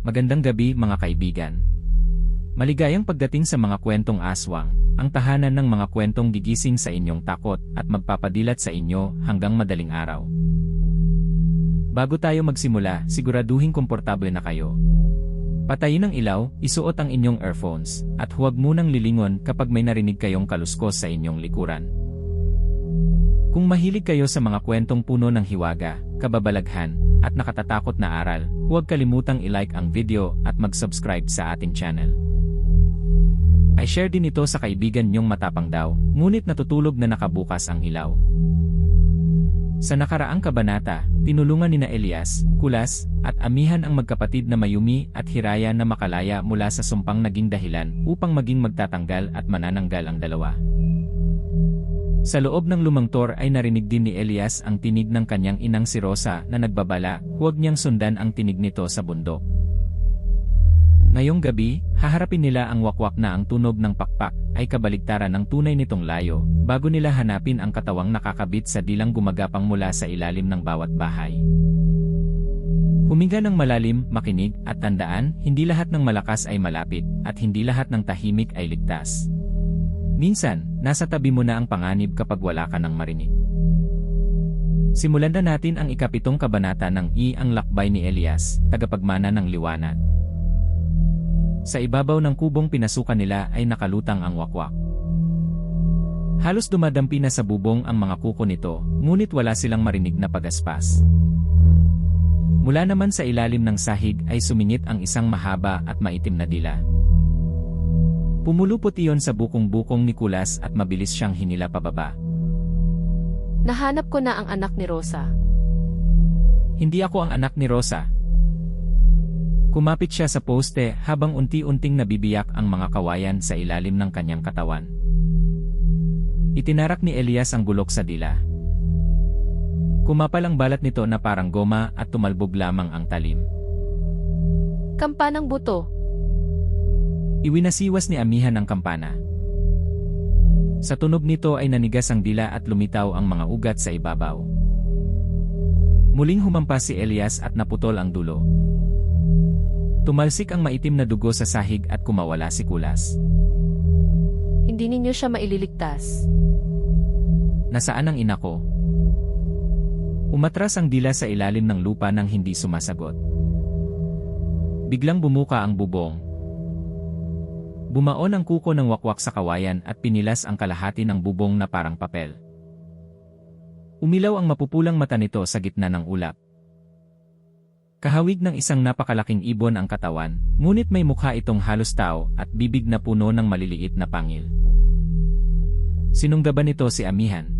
Magandang gabi mga kaibigan. Maligayang pagdating sa mga kwentong aswang, ang tahanan ng mga kwentong gigising sa inyong takot at magpapadilat sa inyo hanggang madaling araw. Bago tayo magsimula, siguraduhin komportable na kayo. Patayin ang ilaw, isuot ang inyong earphones, at huwag munang lilingon kapag may narinig kayong kaluskos sa inyong likuran. Kung mahilig kayo sa mga kwentong puno ng hiwaga, kababalaghan, at nakatatakot na aral, huwag kalimutang i-like ang video at mag-subscribe sa ating channel. I-share din ito sa kaibigan niyong matapang daw, ngunit natutulog na nakabukas ang ilaw. Sa nakaraang kabanata, tinulungan nina Elias, Kulas, at Amihan ang magkapatid na Mayumi at Hiraya na makalaya mula sa sumpang naging dahilan upang maging magtatanggal at manananggal ang dalawa. Sa loob ng lumangtor ay narinig din ni Elias ang tinig ng kanyang inang si Rosa na nagbabala, huwag niyang sundan ang tinig nito sa bundok. Ngayong gabi, haharapin nila ang wakwak na ang tunog ng pakpak ay kabaligtaran ng tunay nitong layo, bago nila hanapin ang katawang nakakabit sa dilang gumagapang mula sa ilalim ng bawat bahay. Huminga ng malalim, makinig, at tandaan, hindi lahat ng malakas ay malapit, at hindi lahat ng tahimik ay ligtas. Minsan, nasa tabi mo na ang panganib kapag wala ka nang marinig. Simulan na natin ang ikapitong kabanata ng Ang Lakbay ni Elias, tagapagmana ng liwanag. Sa ibabaw ng kubong pinasukan nila ay nakalutang ang wakwak. Halos dumadampi na sa bubong ang mga kuko nito, ngunit wala silang marinig na pagaspas. Mula naman sa ilalim ng sahig ay sumingit ang isang mahaba at maitim na dila. Pumulupot iyon sa bukong-bukong ni Kulas at mabilis siyang hinila pababa. Nahanap ko na ang anak ni Rosa. Hindi ako ang anak ni Rosa. Kumapit siya sa poste habang unti-unting nabibiyak ang mga kawayan sa ilalim ng kanyang katawan. Itinarak ni Elias ang bulok sa dila. Kumapal ang balat nito na parang goma at tumalbog lamang ang talim. Kampanang buto. Iwinasiwas ni Amihan ang kampana. Sa tunog nito ay nanigas ang dila at lumitaw ang mga ugat sa ibabaw. Muling humampas si Elias at naputol ang dulo. Tumalsik ang maitim na dugo sa sahig at kumawala si Kulas. Hindi ninyo siya maililigtas. Nasaan ang ina ko? Umatras ang dila sa ilalim ng lupa nang hindi sumasagot. Biglang bumuka ang bubong. Bumaon ang kuko ng wakwak sa kawayan at pinilas ang kalahati ng bubong na parang papel. Umilaw ang mapupulang mata nito sa gitna ng ulap. Kahawig ng isang napakalaking ibon ang katawan, ngunit may mukha itong halos tao at bibig na puno ng maliliit na pangil. Sinunggaban nito si Amihan.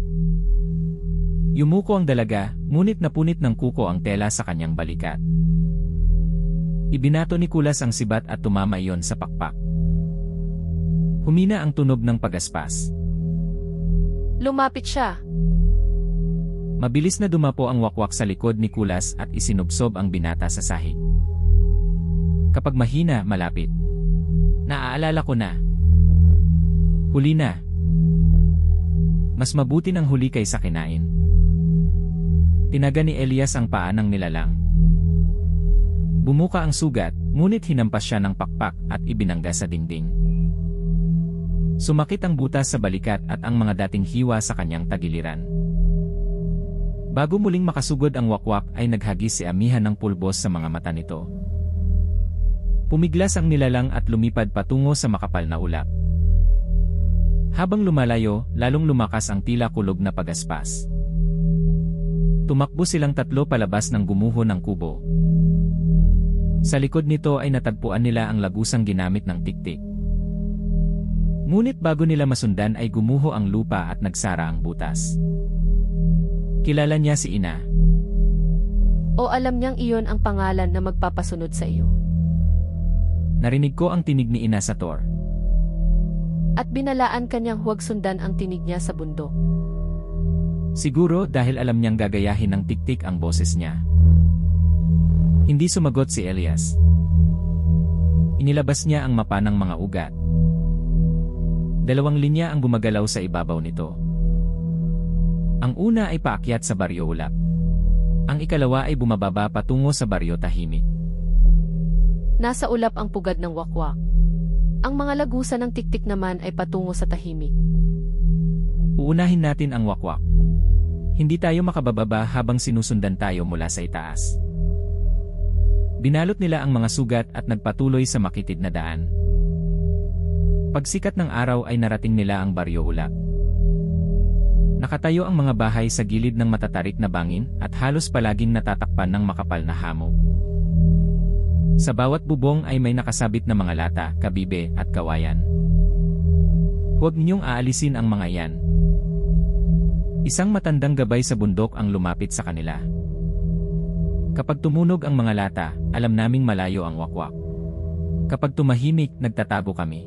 Yumuko ang dalaga, ngunit napunit ng kuko ang tela sa kanyang balikat. Ibinato ni Kulas ang sibat at tumama iyon sa pakpak. Humina ang tunog ng pagaspas. Lumapit siya. Mabilis na dumapo ang wakwak sa likod ni Kulas at isinubsob ang binata sa sahig. Kapag mahina, malapit. Naaalala ko na. Huli na. Mas mabuti ng huli kaysa kinain. Tinaga ni Elias ang paa ng nilalang. Bumuka ang sugat, ngunit hinampas siya ng pakpak at ibinangga sa dingding. Sumakit ang butas sa balikat at ang mga dating hiwa sa kanyang tagiliran. Bago muling makasugod ang wakwak ay naghagis si Amihan ng pulbos sa mga mata nito. Pumiglas ang nilalang at lumipad patungo sa makapal na ulap. Habang lumalayo, lalong lumakas ang tila kulog na pagaspas. Tumakbo silang tatlo palabas ng gumuho ng kubo. Sa likod nito ay natagpuan nila ang lagusang ginamit ng tiktik. Ngunit bago nila masundan ay gumuho ang lupa at nagsara ang butas. Kilala niya si ina. O alam niyang iyon ang pangalan na magpapasunod sa iyo. Narinig ko ang tinig ni ina sa Tor. At binalaan kanyang huwag sundan ang tinig niya sa bundok. Siguro dahil alam niyang gagayahin ng tiktik ang boses niya. Hindi sumagot si Elias. Inilabas niya ang mapa ng mga ugat. Dalawang linya ang gumagalaw sa ibabaw nito. Ang una ay paakyat sa Baryo Ulap. Ang ikalawa ay bumababa patungo sa Baryo Tahimik. Nasa ulap ang pugad ng wakwak. Ang mga lagusan ng tiktik naman ay patungo sa tahimik. Uunahin natin ang wakwak. Hindi tayo makabababa habang sinusundan tayo mula sa itaas. Binalot nila ang mga sugat at nagpatuloy sa makitid na daan. Pagsikat ng araw ay narating nila ang Baryo Ulap. Nakatayo ang mga bahay sa gilid ng matatarik na bangin at halos palaging natatakpan ng makapal na hamog. Sa bawat bubong ay may nakasabit na mga lata, kabibe at kawayan. Huwag ninyong aalisin ang mga iyan. Isang matandang gabay sa bundok ang lumapit sa kanila. Kapag tumunog ang mga lata, alam naming malayo ang wakwak. Kapag tumahimik, nagtatago kami.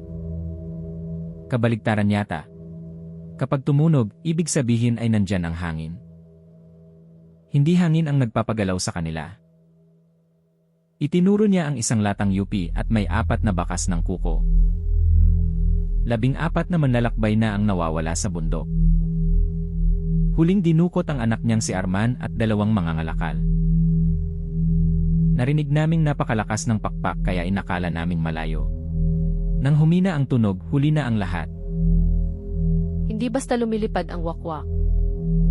Kabaligtaran yata. Kapag tumunog, ibig sabihin ay nandyan ang hangin. Hindi hangin ang nagpapagalaw sa kanila. Itinuro niya ang isang latang yupi at may 4 na bakas ng kuko. 14 na manlalakbay na ang nawawala sa bundok. Huling dinukot ang anak niyang si Arman at 2 mangangalakal. Narinig naming napakalakas ng pakpak kaya inakala naming malayo. Nang humina ang tunog, huli na ang lahat. Hindi basta lumilipad ang wakwak.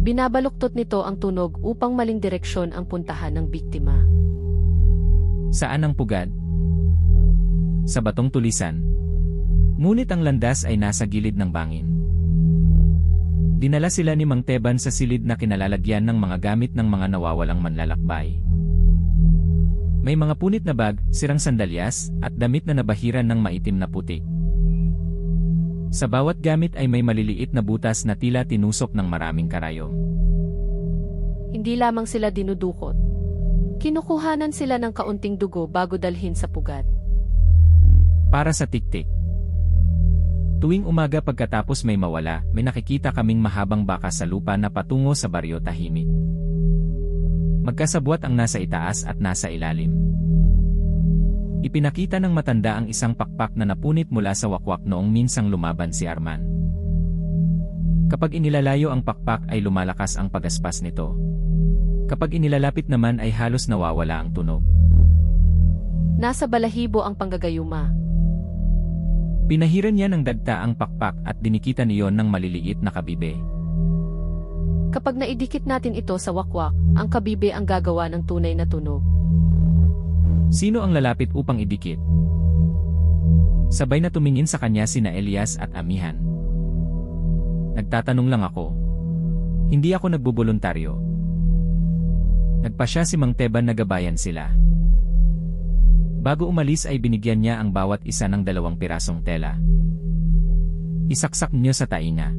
Binabaluktot nito ang tunog upang maling direksyon ang puntahan ng biktima. Saan ang pugad? Sa batong tulisan. Ngunit ang landas ay nasa gilid ng bangin. Dinala sila ni Mang Teban sa silid na kinalalagyan ng mga gamit ng mga nawawalang manlalakbay. May mga punit na bag, sirang sandalyas, at damit na nabahiran ng maitim na putik. Sa bawat gamit ay may maliliit na butas na tila tinusok ng maraming karayom. Hindi lamang sila dinudukot. Kinukuhanan sila ng kaunting dugo bago dalhin sa pugad. Para sa tiktik. Tuwing umaga pagkatapos may mawala, may nakikita kaming mahabang baka sa lupa na patungo sa Baryo Tahimik. Magkasabwat ang nasa itaas at nasa ilalim. Ipinakita ng matanda ang isang pakpak na napunit mula sa wakwak noong minsang lumaban si Arman. Kapag inilalayo ang pakpak ay lumalakas ang pagaspas nito. Kapag inilalapit naman ay halos nawawala ang tunog. Nasa balahibo ang panggagayuma. Pinahiran niya ng dagta ang pakpak at dinikitan iyon ng maliliit na kabibe. Kapag naidikit natin ito sa wakwak, ang kabibe ang gagawa ng tunay na tunog. Sino ang lalapit upang idikit? Sabay na tumingin sa kanya sina Elias at Amihan. Nagtatanong lang ako. Hindi ako nagboboluntaryo. Nagpasya si Mang Teban na gabayan sila. Bago umalis ay binigyan niya ang bawat isa ng 2 pirasong tela. Isaksak niyo sa tainga.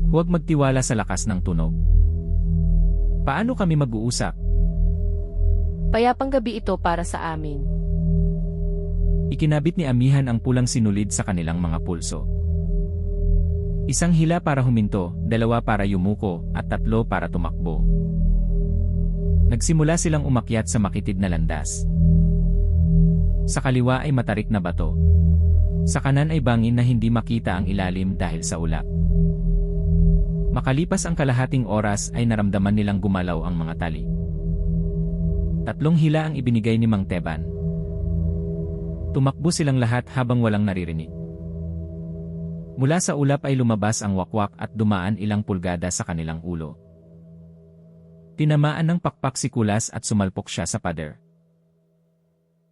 Huwag magtiwala sa lakas ng tunog. Paano kami mag-uusap? Payapang gabi ito para sa amin. Ikinabit ni Amihan ang pulang sinulid sa kanilang mga pulso. Isang hila para huminto, 2 para yumuko, at 3 para tumakbo. Nagsimula silang umakyat sa makitid na landas. Sa kaliwa ay matarik na bato. Sa kanan ay bangin na hindi makita ang ilalim dahil sa ulap. Makalipas ang kalahating oras ay naramdaman nilang gumalaw ang mga tali. 3 hila ang ibinigay ni Mang Teban. Tumakbo silang lahat habang walang naririnig. Mula sa ulap ay lumabas ang wakwak at dumaan ilang pulgada sa kanilang ulo. Tinamaan ng pakpak si Kulas at sumalpok siya sa pader.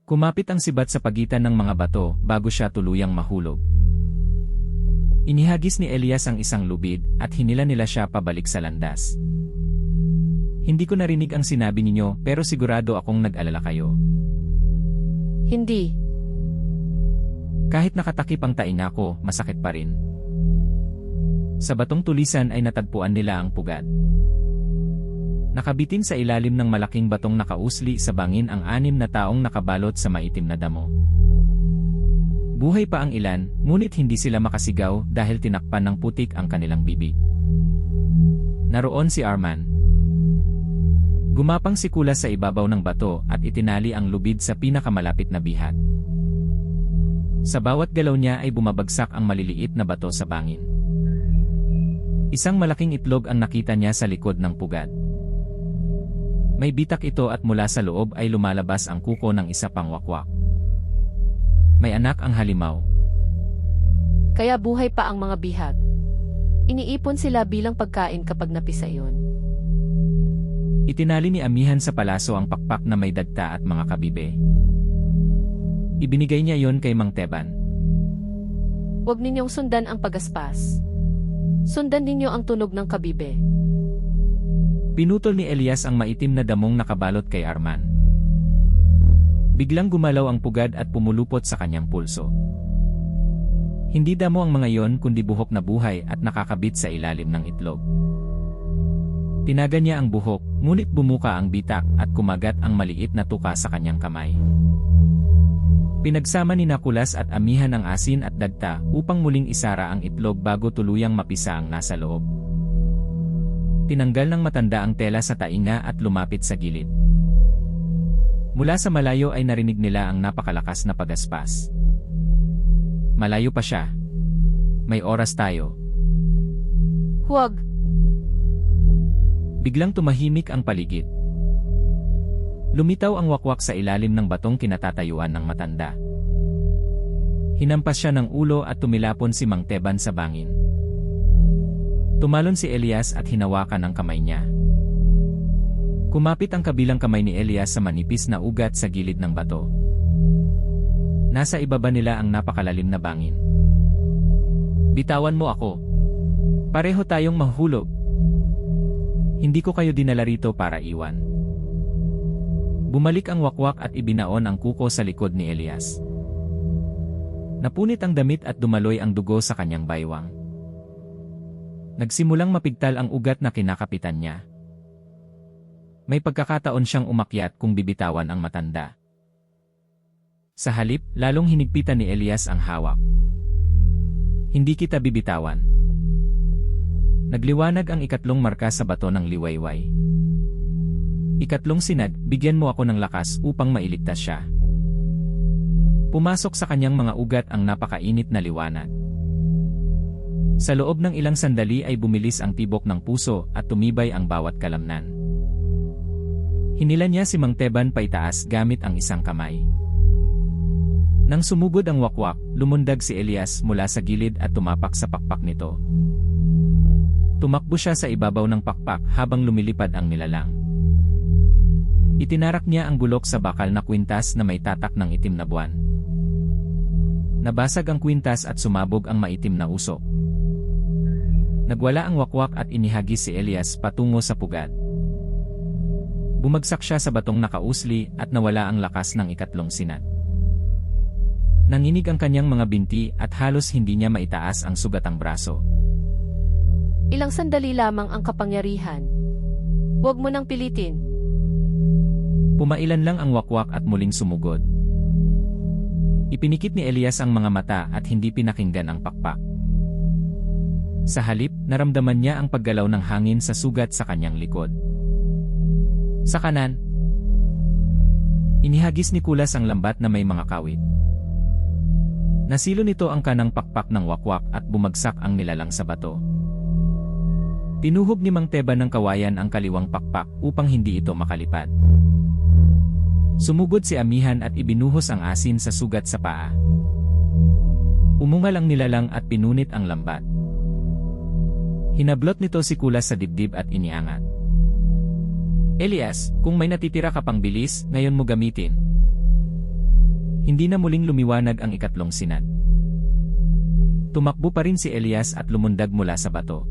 Kumapit ang sibat sa pagitan ng mga bato bago siya tuluyang mahulog. Inihagis ni Elias ang isang lubid at hinila nila siya pabalik sa landas. Hindi ko narinig ang sinabi ninyo pero sigurado akong nag-alala kayo. Hindi. Kahit nakatakip ang tainga ko, masakit pa rin. Sa batong tulisan ay natagpuan nila ang pugad. Nakabitin sa ilalim ng malaking batong nakausli sa bangin ang 6 na taong nakabalot sa maitim na damo. Buhay pa ang ilan, ngunit hindi sila makasigaw dahil tinakpan ng putik ang kanilang bibig. Naroon si Arman. Gumapang si Kulas sa ibabaw ng bato at itinali ang lubid sa pinakamalapit na bihat. Sa bawat galaw niya ay bumabagsak ang maliliit na bato sa bangin. Isang malaking itlog ang nakita niya sa likod ng pugad. May bitak ito at mula sa loob ay lumalabas ang kuko ng isa pang wakwak. May anak ang halimaw. Kaya buhay pa ang mga bihag. Iniipon sila bilang pagkain kapag napisa iyon. Itinali ni Amihan sa palaso ang pakpak na may dagta at mga kabibe. Ibinigay niya yon kay Mang Teban. Huwag ninyong sundan ang pagaspas. Sundan ninyo ang tunog ng kabibe. Pinutol ni Elias ang maitim na damong nakabalot kay Arman. Biglang gumalaw ang pugad at pumulupot sa kanyang pulso. Hindi damo ang mga yon kundi buhok na buhay at nakakabit sa ilalim ng itlog. Tinaga niya ang buhok, ngunit bumuka ang bitak at kumagat ang maliit na tuka sa kanyang kamay. Pinagsama ni Nakulas at Amihan ang asin at dagta upang muling isara ang itlog bago tuluyang mapisa ang nasa loob. Tinanggal ng matanda ang tela sa tainga at lumapit sa gilid. Mula sa malayo ay narinig nila ang napakalakas na pagaspas. Malayo pa siya. May oras tayo. Huwag! Biglang tumahimik ang paligid. Lumitaw ang wakwak sa ilalim ng batong kinatatayuan ng matanda. Hinampas siya ng ulo at tumilapon si Mang Teban sa bangin. Tumalon si Elias at hinawakan ang kamay niya. Kumapit ang kabilang kamay ni Elias sa manipis na ugat sa gilid ng bato. Nasa ibaba nila ang napakalalim na bangin. Bitawan mo ako. Pareho tayong mahulog. Hindi ko kayo dinala rito para iwan. Bumalik ang wakwak at ibinaon ang kuko sa likod ni Elias. Napunit ang damit at dumaloy ang dugo sa kanyang baywang. Nagsimulang mapigtal ang ugat na kinakapitan niya. May pagkakataon siyang umakyat kung bibitawan ang matanda. Sa halip, lalong hinigpitan ni Elias ang hawak. Hindi kita bibitawan. Nagliwanag ang ikatlong marka sa bato ng liwayway. Ikatlong sinag, bigyan mo ako ng lakas upang mailigtas siya. Pumasok sa kanyang mga ugat ang napakainit na liwanag. Sa loob ng ilang sandali ay bumilis ang tibok ng puso at tumibay ang bawat kalamnan. Hinila niya si Mang Teban paitaas gamit ang isang kamay. Nang sumugod ang wakwak, lumundag si Elias mula sa gilid at tumapak sa pakpak nito. Tumakbo siya sa ibabaw ng pakpak habang lumilipad ang nilalang. Itinarak niya ang gulok sa bakal na kwintas na may tatak ng itim na buwan. Nabasag ang kwintas at sumabog ang maitim na usok. Nagwala ang wakwak at inihagis si Elias patungo sa pugad. Bumagsak siya sa batong nakausli at nawala ang lakas ng ikatlong sinag. Nanginig ang kanyang mga binti at halos hindi niya maitaas ang sugatang braso. Ilang sandali lamang ang kapangyarihan. Huwag mo nang pilitin. Pumailan lang ang wakwak at muling sumugod. Ipinikit ni Elias ang mga mata at hindi pinakinggan ang pakpak. Sa halip, naramdaman niya ang paggalaw ng hangin sa sugat sa kanyang likod. Sa kanan, inihagis ni Kulas ang lambat na may mga kawit. Nasilo nito ang kanang pakpak ng wakwak at bumagsak ang nilalang sa bato. Tinuhog ni Mang Teban ng kawayan ang kaliwang pakpak upang hindi ito makalipad. Sumugod si Amihan at ibinuhos ang asin sa sugat sa paa. Umungal ang nilalang at pinunit ang lambat. Hinablot nito si Kulas sa dibdib at iniangat. Elias, kung may natitira ka pang bilis, ngayon mo gamitin. Hindi na muling lumiwanag ang ikatlong sinag. Tumakbo pa rin si Elias at lumundag mula sa bato.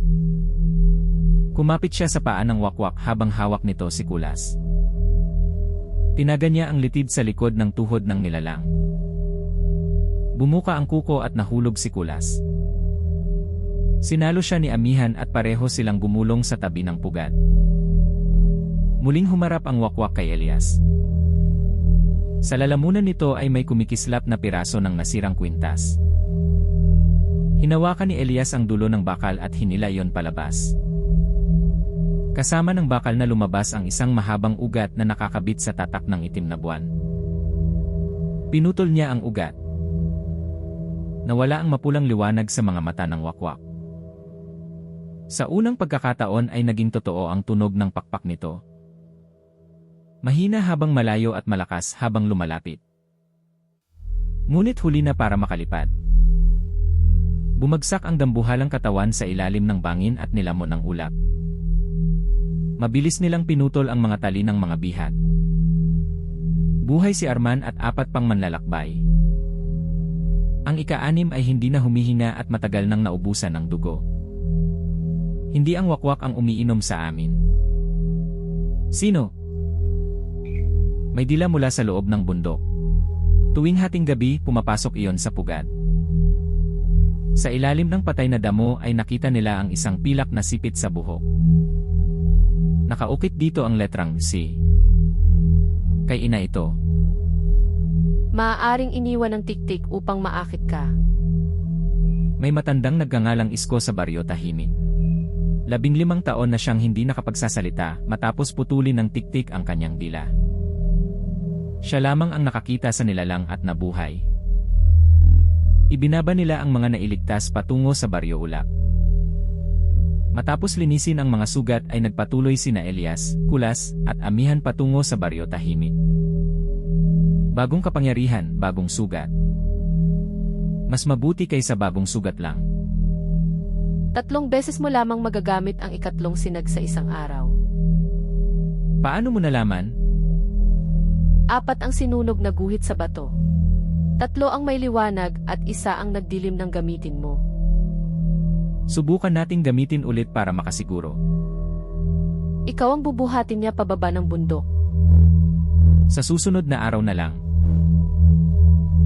Kumapit siya sa paa ng wakwak habang hawak nito si Kulas. Tinaga niya ang litid sa likod ng tuhod ng nilalang. Bumuka ang kuko at nahulog si Kulas. Sinalo siya ni Amihan at pareho silang gumulong sa tabi ng pugad. Muling humarap ang wakwak kay Elias. Sa lalamunan nito ay may kumikislap na piraso ng nasirang kwintas. Hinawakan ni Elias ang dulo ng bakal at hinila iyon palabas. Kasama ng bakal na lumabas ang isang mahabang ugat na nakakabit sa tatak ng itim na buwan. Pinutol niya ang ugat. Nawala ang mapulang liwanag sa mga mata ng wakwak. Sa unang pagkakataon ay naging totoo ang tunog ng pakpak nito. Mahina habang malayo at malakas habang lumalapit. Ngunit huli na para makalipad. Bumagsak ang dambuhalang katawan sa ilalim ng bangin at nilamon ng ulap. Mabilis nilang pinutol ang mga tali ng mga bihat. Buhay si Arman at 4 pang manlalakbay. Ang ika-6 ay hindi na humihinga at matagal nang naubusan ng dugo. Hindi ang wakwak ang umiinom sa amin. Sino? May dila mula sa loob ng bundok. Tuwing hating gabi, pumapasok iyon sa pugad. Sa ilalim ng patay na damo ay nakita nila ang isang pilak na sipit sa buhok. Nakaukit dito ang letrang C. Kay ina ito. Maaaring iniwan ng tiktik upang maakit ka. May matandang nagngangalang Isko sa baryo tahimik. 15 taon na siyang hindi nakapagsasalita matapos putulin ng tiktik ang kanyang dila. Siya lamang ang nakakita sa nilalang at nabuhay. Ibinaba nila ang mga nailigtas patungo sa baryo ulap. Matapos linisin ang mga sugat ay nagpatuloy sina Elias, Kulas, at Amihan patungo sa baryo tahimik. Bagong kapangyarihan, bagong sugat. Mas mabuti kaysa bagong sugat lang. 3 beses mo lamang magagamit ang ikatlong sinag sa isang araw. Paano mo nalaman? 4 ang sinunog na guhit sa bato. 3 ang may liwanag at 1 ang nagdilim ng gamitin mo. Subukan nating gamitin ulit para makasiguro. Ikaw ang bubuhatin niya pababa ng bundok. Sa susunod na araw na lang.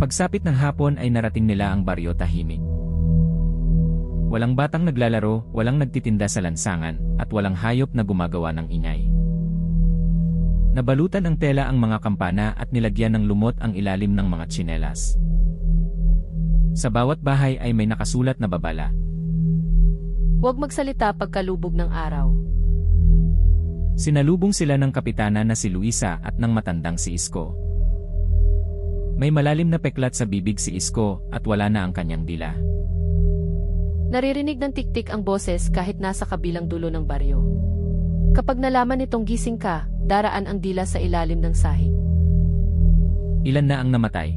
Pagsapit ng hapon ay narating nila ang baryo tahimik. Walang batang naglalaro, walang nagtitinda sa lansangan, at walang hayop na gumagawa ng ingay. Nabalutan ng tela ang mga kampana at nilagyan ng lumot ang ilalim ng mga tsinelas. Sa bawat bahay ay may nakasulat na babala. Huwag magsalita pagkalubog ng araw. Sinalubong sila ng kapitana na si Luisa at ng matandang si Isko. May malalim na peklat sa bibig si Isko at wala na ang kanyang dila. Naririnig ng tiktik ang boses kahit nasa kabilang dulo ng baryo. Kapag nalaman nitong gising ka, daraan ang dila sa ilalim ng sahig. Ilan na ang namatay?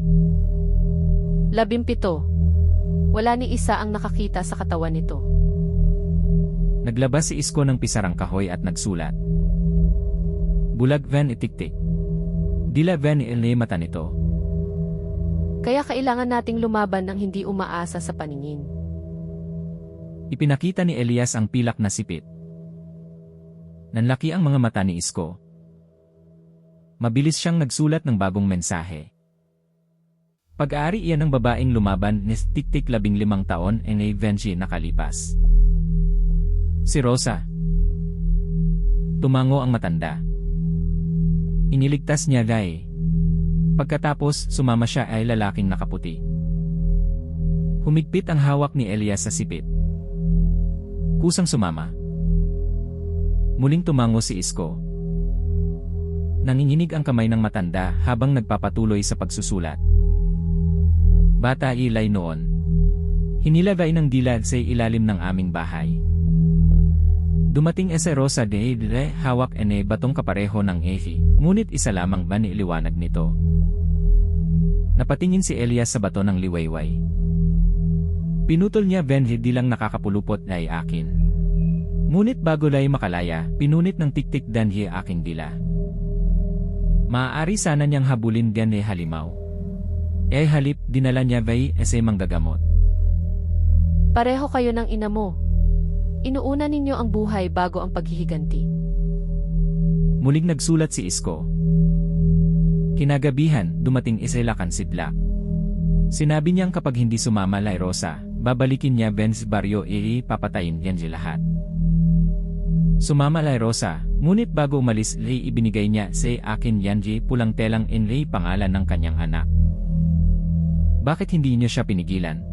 17. Wala ni isa ang nakakita sa katawan nito. Naglabas si Isko ng pisarang kahoy at nagsulat. Bulag van itiktik. Dila van ilay mata nito. Kaya kailangan nating lumaban ng hindi umaasa sa paningin. Ipinakita ni Elias ang pilak na sipit. Nanlaki ang mga mata ni Isko. Mabilis siyang nagsulat ng bagong mensahe. Pag-aari iyan ng babaeng lumaban ni tiktik 15 taon en ay 20 nakalipas. Si Rosa. Tumango ang matanda. Iniligtas niya Guy. Pagkatapos, sumama siya ay lalaking nakaputi. Humigpit ang hawak ni Elias sa sipit. Kusang sumama. Muling tumango si Isko. Nanginginig ang kamay ng matanda habang nagpapatuloy sa pagsusulat. Bata ilay noon. Hinilagay ng dila sa ilalim ng aming bahay. Dumating ese Rosa de hawak ene batong kapareho ng Efi, ngunit isa lamang ba ni iliwanag nito? Napatingin si Elias sa bato ng liwayway. Pinutol niya Benhe di lang nakakapulupot ay akin. Ngunit bago lay makalaya, pinunit ng tiktik danhi aking dila. Maaari sana niyang habulin gan ni halimaw. Halip dinala niya bay ese manggagamot. Pareho kayo ng ina mo. Inuuna ninyo ang buhay bago ang paghihiganti. Muling nagsulat si Isko. Kinagabihan, dumating Isela Kansidla. Sinabi niyang kapag hindi sumama lay Rosa, babalikin niya Benz Barrio papatayin yan lahat. Sumama lay Rosa, ngunit bago umalis lay ibinigay niya sa akin yanji pulang telang inlay pangalan ng kanyang anak. Bakit hindi niyo siya pinigilan?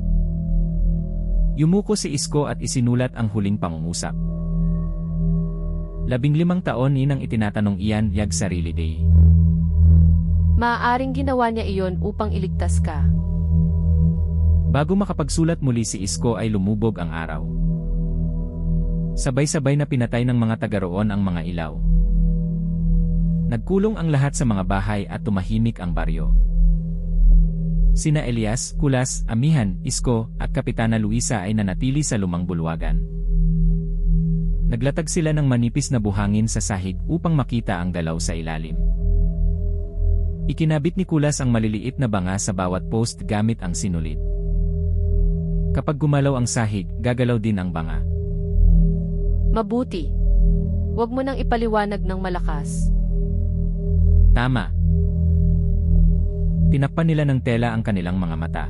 Yumuko si Isko at isinulat ang huling pangungusap. 15 taon ninang itinatanong iyan yag sarili day. Maaaring ginawa niya iyon upang iligtas ka. Bago makapagsulat muli si Isko ay lumubog ang araw. Sabay-sabay na pinatay ng mga taga roon ang mga ilaw. Nagkulong ang lahat sa mga bahay at tumahimik ang baryo. Sina Elias, Kulas, Amihan, Isko, at Kapitana Luisa ay nanatili sa lumang bulwagan. Naglatag sila ng manipis na buhangin sa sahig upang makita ang galaw sa ilalim. Ikinabit ni Kulas ang maliliit na banga sa bawat post gamit ang sinulit. Kapag gumalaw ang sahig, gagalaw din ang banga. Mabuti. Huwag mo nang ipaliwanag ng malakas. Tama. Tinakpan nila ng tela ang kanilang mga mata.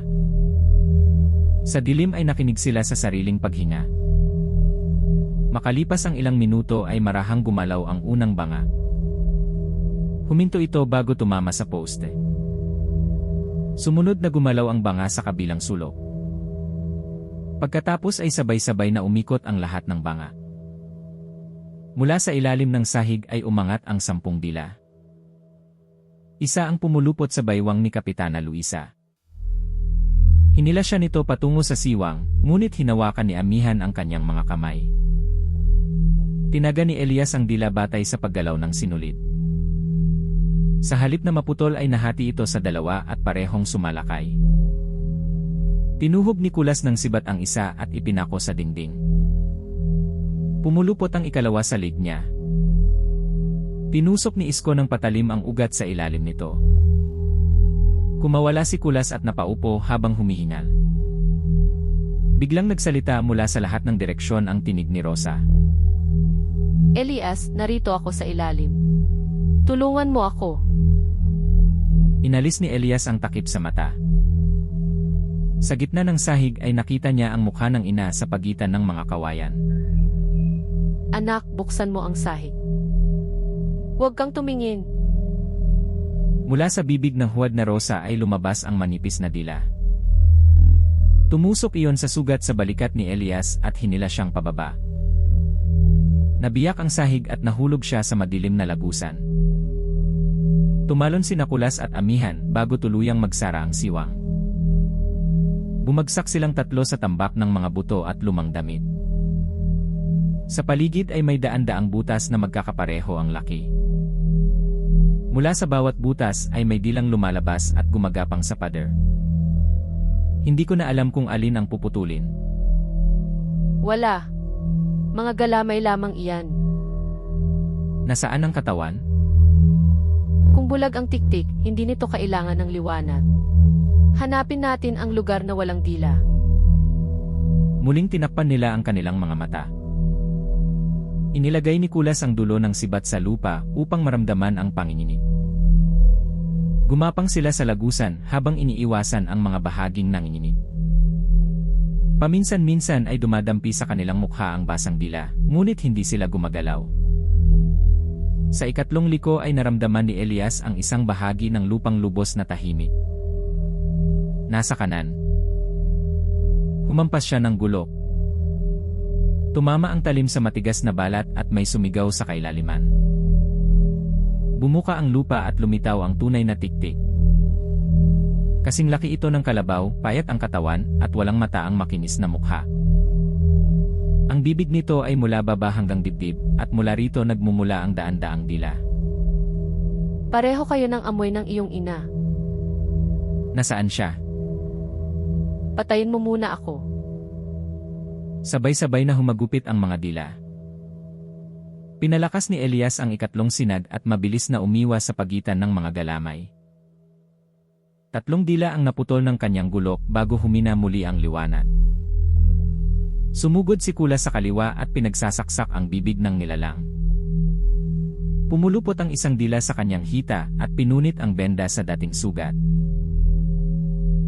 Sa dilim ay nakinig sila sa sariling paghinga. Makalipas ang ilang minuto ay marahang gumalaw ang unang banga. Huminto ito bago tumama sa poste. Sumunod na gumalaw ang banga sa kabilang sulok. Pagkatapos ay sabay-sabay na umikot ang lahat ng banga. Mula sa ilalim ng sahig ay umangat ang 10 dila. Isa ang pumulupot sa baywang ni Kapitana Luisa. Hinila siya nito patungo sa siwang, ngunit hinawakan ni Amihan ang kanyang mga kamay. Tinaga ni Elias ang dila batay sa paggalaw ng sinulit. Sa halip na maputol ay nahati ito sa 2 at parehong sumalakay. Tinuhog ni Kulas ng sibat ang isa at ipinako sa dingding. Pumulupot ang ikalawa sa lig niya. Tinusok ni Isko ng patalim ang ugat sa ilalim nito. Kumawala si Kulas at napaupo habang humihingal. Biglang nagsalita mula sa lahat ng direksyon ang tinig ni Rosa. Elias, narito ako sa ilalim. Tulungan mo ako. Inalis ni Elias ang takip sa mata. Sa gitna ng sahig ay nakita niya ang mukha ng ina sa pagitan ng mga kawayan. Anak, buksan mo ang sahig. Huwag kang tumingin. Mula sa bibig ng huwad na Rosa ay lumabas ang manipis na dila. Tumusok iyon sa sugat sa balikat ni Elias at hinila siyang pababa. Nabiyak ang sahig at nahulog siya sa madilim na lagusan. Tumalon sina Kulas at Amihan bago tuluyang magsara ang siwang. Bumagsak silang 3 sa tambak ng mga buto at lumang damit. Sa paligid ay may daan-daang butas na magkakapareho ang laki. Mula sa bawat butas ay may dilang lumalabas at gumagapang sa pader. Hindi ko na alam kung alin ang puputulin. Wala. Mga galamay lamang iyan. Nasaan ang katawan? Kung bulag ang tiktik, hindi nito kailangan ng liwanag. Hanapin natin ang lugar na walang dila. Muling tinakpan nila ang kanilang mga mata. Inilagay ni Kulas ang dulo ng sibat sa lupa upang maramdaman ang panginginig. Gumapang sila sa lagusan habang iniiwasan ang mga bahaging nanginginig. Paminsan-minsan ay dumadampi sa kanilang mukha ang basang dila, ngunit hindi sila gumagalaw. Sa ikatlong liko ay naramdaman ni Elias ang isang bahagi ng lupang lubos na tahimik. Nasa kanan. Humampas siya ng gulok. Tumama ang talim sa matigas na balat at may sumigaw sa kailaliman. Bumuka ang lupa at lumitaw ang tunay na tiktik. Kasing laki ito ng kalabaw, payat ang katawan, at walang mata ang makinis na mukha. Ang bibig nito ay mula baba hanggang dibdib, at mula rito nagmumula ang daan-daang dila. Pareho kayo ng amoy ng iyong ina. Nasaan siya? Patayin mo muna ako. Sabay-sabay na humagupit ang mga dila. Pinalakas ni Elias ang ikatlong sinag at mabilis na umiwas sa pagitan ng mga galamay. 3 dila ang naputol ng kanyang gulok bago humina muli ang liwanag. Sumugod si Kulas sa kaliwa at pinagsasaksak ang bibig ng nilalang. Pumulupot ang isang dila sa kanyang hita at pinunit ang benda sa dating sugat.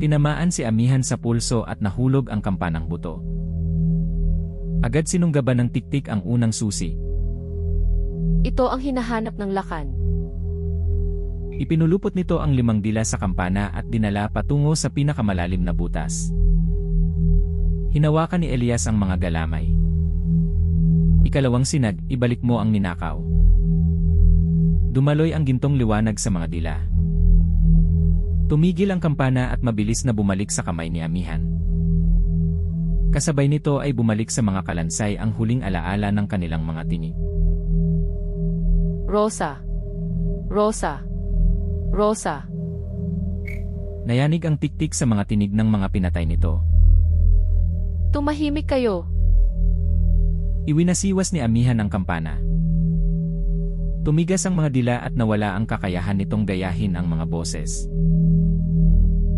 Tinamaan si Amihan sa pulso at nahulog ang kampanang buto. Agad sinunggaban ng tiktik ang unang susi. Ito ang hinahanap ng lakan. Ipinulupot nito ang 5 dila sa kampana at dinala patungo sa pinakamalalim na butas. Hinawakan ni Elias ang mga galamay. Ikalawang sinag, ibalik mo ang ninakaw. Dumaloy ang gintong liwanag sa mga dila. Tumigil ang kampana at mabilis na bumalik sa kamay ni Amihan. Kasabay nito ay bumalik sa mga kalansay ang huling alaala ng kanilang mga tinig. Rosa. Rosa. Rosa. Nayanig ang tiktik sa mga tinig ng mga pinatay nito. Tumahimik kayo. Iwinasiwas ni Amihan ang kampana. Tumigas ang mga dila at nawala ang kakayahan nitong gayahin ang mga boses.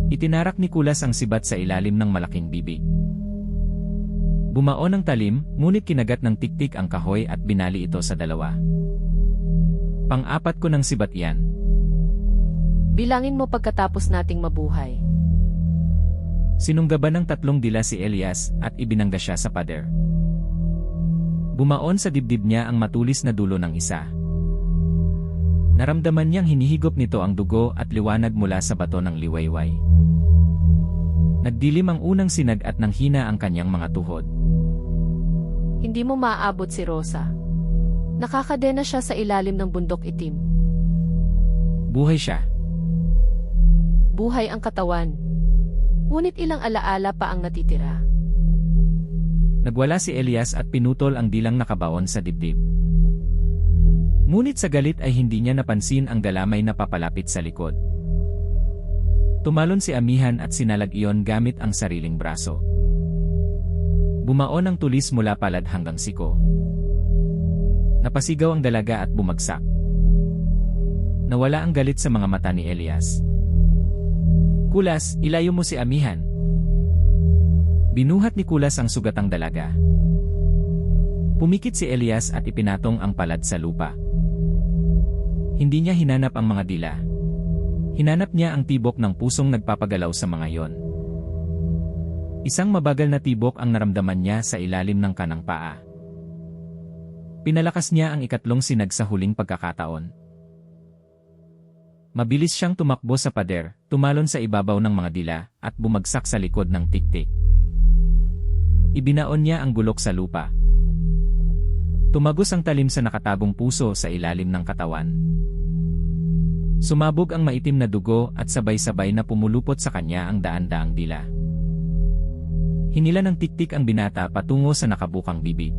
Itinarak ni Kulas ang sibat sa ilalim ng malaking bibig. Bumaon ang talim, ngunit kinagat ng tiktik ang kahoy at binali ito sa dalawa. Pang-apat ko ng sibat yan. Bilangin mo pagkatapos nating mabuhay. Sinunggaban ng 3 dila si Elias at ibinangga siya sa pader. Bumaon sa dibdib niya ang matulis na dulo ng isa. Naramdaman niyang hinihigop nito ang dugo at liwanag mula sa bato ng liwayway. Nagdilim ang unang sinag at nanghina ang kanyang mga tuhod. Hindi mo maaabot si Rosa. Nakakadena siya sa ilalim ng bundok itim. Buhay siya. Buhay ang katawan. Ngunit ilang alaala pa ang natitira. Nagwala si Elias at pinutol ang dilang nakabaon sa dibdib. Ngunit sa galit ay hindi niya napansin ang galamay na papalapit sa likod. Tumalon si Amihan at sinalag iyon gamit ang sariling braso. Bumaon ang tulis mula palad hanggang siko. Napasigaw ang dalaga at bumagsak. Nawala ang galit sa mga mata ni Elias. Kulas, ilayo mo si Amihan. Binuhat ni Kulas ang sugatang dalaga. Pumikit si Elias at ipinatong ang palad sa lupa. Hindi niya hinanap ang mga dila. Hinanap niya ang tibok ng pusong nagpapagalaw sa mga yon. Isang mabagal na tibok ang naramdaman niya sa ilalim ng kanang paa. Pinalakas niya ang 3 sinag sa huling pagkakataon. Mabilis siyang tumakbo sa pader, tumalon sa ibabaw ng mga dila, at bumagsak sa likod ng tiktik. Ibinaon niya ang gulok sa lupa. Tumagos ang talim sa nakatagong puso sa ilalim ng katawan. Sumabog ang maitim na dugo at sabay-sabay na pumulupot sa kanya ang daan-daang dila. Hinila ng tiktik ang binata patungo sa nakabukang bibig.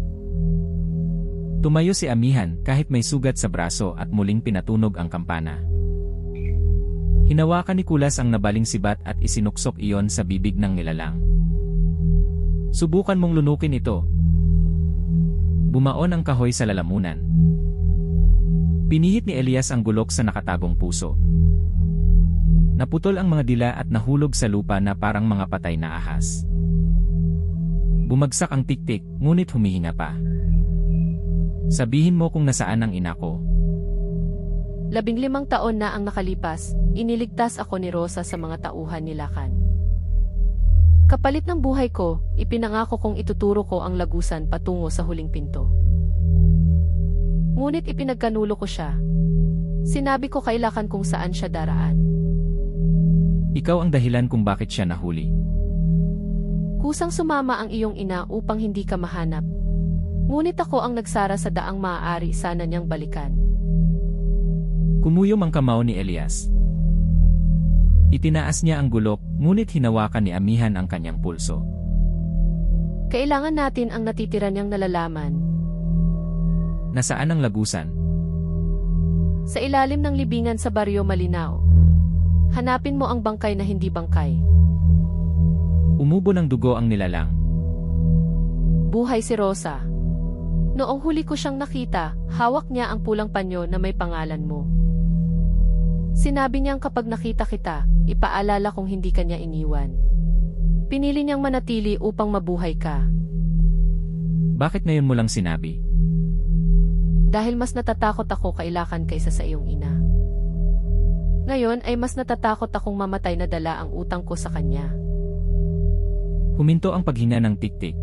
Tumayo si Amihan kahit may sugat sa braso at muling pinatunog ang kampana. Hinawakan ni Kulas ang nabaling sibat at isinuksok iyon sa bibig ng nilalang. Subukan mong lunukin ito. Bumaon ang kahoy sa lalamunan. Pinihit ni Elias ang gulok sa nakatagong puso. Naputol ang mga dila at nahulog sa lupa na parang mga patay na ahas. Bumagsak ang tiktik, ngunit humihinga pa. Sabihin mo kung nasaan ang ina ko. 15 taon na ang nakalipas, iniligtas ako ni Rosa sa mga tauhan ni Lakan. Kapalit ng buhay ko, ipinangako kong ituturo ko ang lagusan patungo sa huling pinto. Ngunit ipinagkanulo ko siya. Sinabi ko kay Lakan kung saan siya daraan. Ikaw ang dahilan kung bakit siya nahuli. Kusang sumama ang iyong ina upang hindi ka mahanap. Ngunit ako ang nagsara sa daang maaari sana niyang balikan. Kumuyom ang kamao ni Elias. Itinaas niya ang gulok, ngunit hinawakan ni Amihan ang kanyang pulso. Kailangan natin ang natitira niyang nalalaman. Nasaan ang lagusan? Sa ilalim ng libingan sa Baryo Malinaw. Hanapin mo ang bangkay na hindi bangkay. Umubo ng dugo ang nilalang. Buhay si Rosa. Noong huli ko siyang nakita, hawak niya ang pulang panyo na may pangalan mo. Sinabi niyang kapag nakita kita, ipaalala kung hindi kanya iniwan. Pinili niyang manatili upang mabuhay ka. Bakit ngayon mo lang sinabi? Dahil mas natatakot ako kay Lakan kaysa sa iyong ina. Ngayon ay mas natatakot akong mamatay na dala ang utang ko sa kanya. Huminto ang paghinga ng tiktik.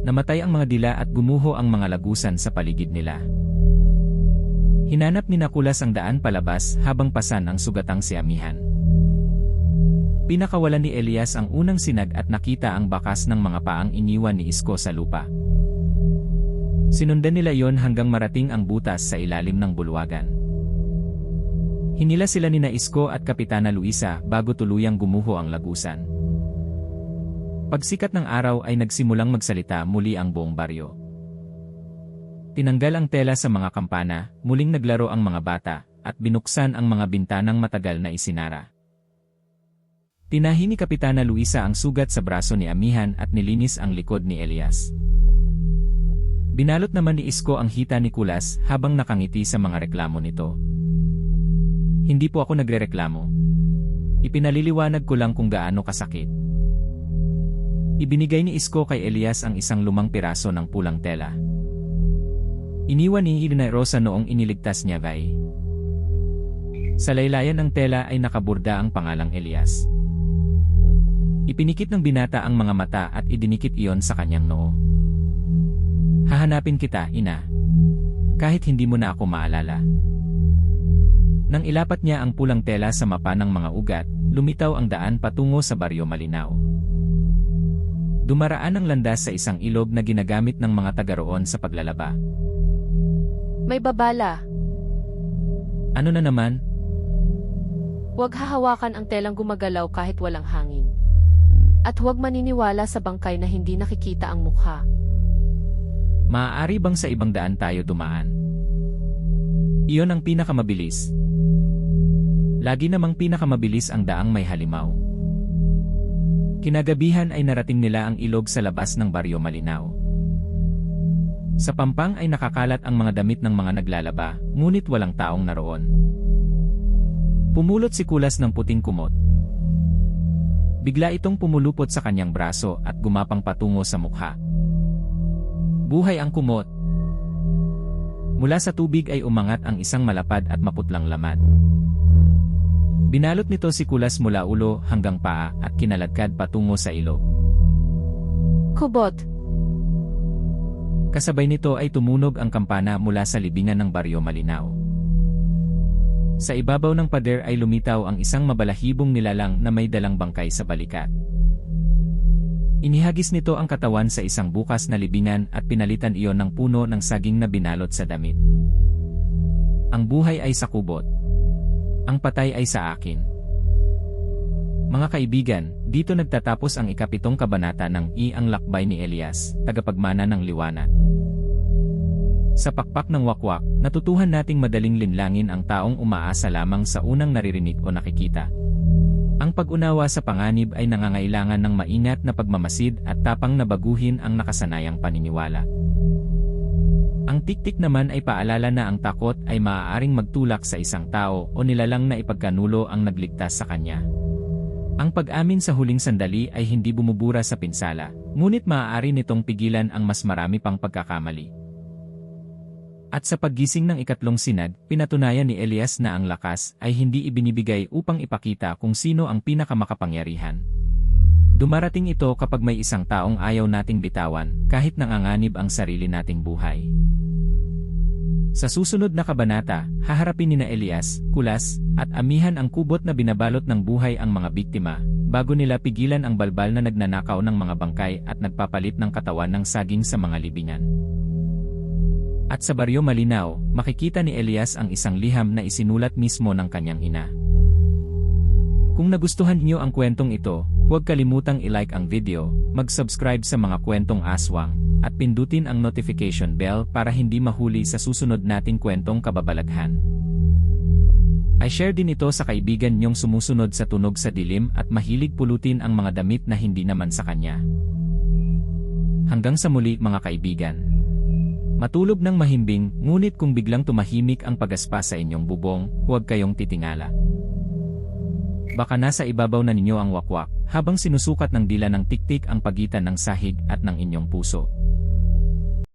Namatay ang mga dila at gumuho ang mga lagusan sa paligid nila. Hinanap ni Kulas ang daan palabas habang pasan ang sugatang si Amihan. Pinakawalan ni Elias ang unang sinag at nakita ang bakas ng mga paang iniwan ni Isko sa lupa. Sinundan nila yon hanggang marating ang butas sa ilalim ng bulwagan. Hinila sila ni Isko at Kapitana Luisa bago tuluyang gumuho ang lagusan. Pagsikat ng araw ay nagsimulang magsalita muli ang buong baryo. Tinanggal ang tela sa mga kampana, muling naglaro ang mga bata, at binuksan ang mga bintanang matagal na isinara. Tinahi ni Kapitana Luisa ang sugat sa braso ni Amihan at nilinis ang likod ni Elias. Binalot naman ni Isko ang hita ni Kulas habang nakangiti sa mga reklamo nito. Hindi po ako nagrereklamo. Ipinaliliwanag ko lang kung gaano kasakit. Ibinigay ni Isko kay Elias ang isang lumang piraso ng pulang tela. Iniwan ni Rosa noong iniligtas niya Guy. Sa laylayan ng tela ay nakaburda ang pangalang Elias. Ipinikit ng binata ang mga mata at idinikit iyon sa kanyang noo. Hahanapin kita, ina. Kahit hindi mo na ako maalala. Nang ilapat niya ang pulang tela sa mapa ng mga ugat, lumitaw ang daan patungo sa Baryo Malinaw. Dumaraan ang landas sa isang ilog na ginagamit ng mga taga roon sa paglalaba. May babala. Ano na naman? Huwag hahawakan ang telang gumagalaw kahit walang hangin. At huwag maniniwala sa bangkay na hindi nakikita ang mukha. Maaari bang sa ibang daan tayo dumaan? Iyon ang pinakamabilis. Lagi namang pinakamabilis ang daang may halimaw. Kinagabihan ay narating nila ang ilog sa labas ng Baryo Malinaw. Sa pampang ay nakakalat ang mga damit ng mga naglalaba, ngunit walang taong naroon. Pumulot si Kulas ng puting kumot. Bigla itong pumulupot sa kanyang braso at gumapang patungo sa mukha. Buhay ang kumot. Mula sa tubig ay umangat ang isang malapad at maputlang laman. Binalot nito si Kulas mula ulo hanggang paa at kinaladkad patungo sa ilog. Kubot. Kasabay nito ay tumunog ang kampana mula sa libingan ng Baryo Malinaw. Sa ibabaw ng pader ay lumitaw ang isang mabalahibong nilalang na may dalang bangkay sa balikat. Inihagis nito ang katawan sa isang bukas na libingan at pinalitan iyon ng puno ng saging na binalot sa damit. Ang buhay ay sa kubot. Ang patay ay sa akin. Mga kaibigan, dito nagtatapos ang ikapitong kabanata ng Ang Lakbay ni Elias, tagapagmana ng liwanag. Sa pakpak ng wakwak, natutuhan nating madaling linlangin ang taong umaasa lamang sa unang naririnig o nakikita. Ang pag-unawa sa panganib ay nangangailangan ng maingat na pagmamasid at tapang na baguhin ang nakasanayang paniniwala. Ang tiktik naman ay paalala na ang takot ay maaaring magtulak sa isang tao o nilalang na ipagkanulo ang nagligtas sa kanya. Ang pag-amin sa huling sandali ay hindi bumubura sa pinsala, ngunit maaari nitong pigilan ang mas marami pang pagkakamali. At sa paggising ng ikatlong sinag, pinatunayan ni Elias na ang lakas ay hindi ibinibigay upang ipakita kung sino ang pinakamakapangyarihan. Dumarating ito kapag may isang taong ayaw nating bitawan, kahit nanganganib ang sarili nating buhay. Sa susunod na kabanata, haharapin nina Elias, Kulas, at Amihan ang kubot na binabalot ng buhay ang mga biktima, bago nila pigilan ang balbal na nagnanakaw ng mga bangkay at nagpapalit ng katawan ng saging sa mga libingan. At sa Baryo Malinaw, makikita ni Elias ang isang liham na isinulat mismo ng kanyang ina. Kung nagustuhan niyo ang kwentong ito, huwag kalimutang i-like ang video, mag-subscribe sa mga kwentong aswang, at pindutin ang notification bell para hindi mahuli sa susunod nating kwentong kababalaghan. I-share din ito sa kaibigan niyong sumusunod sa tunog sa dilim at mahilig pulutin ang mga damit na hindi naman sa kanya. Hanggang sa muli mga kaibigan. Matulog ng mahimbing, ngunit kung biglang tumahimik ang pagaspa sa inyong bubong, huwag kayong titingala. Baka nasa ibabaw na ninyo ang wakwak, habang sinusukat ng dila ng tiktik ang pagitan ng sahig at ng inyong puso.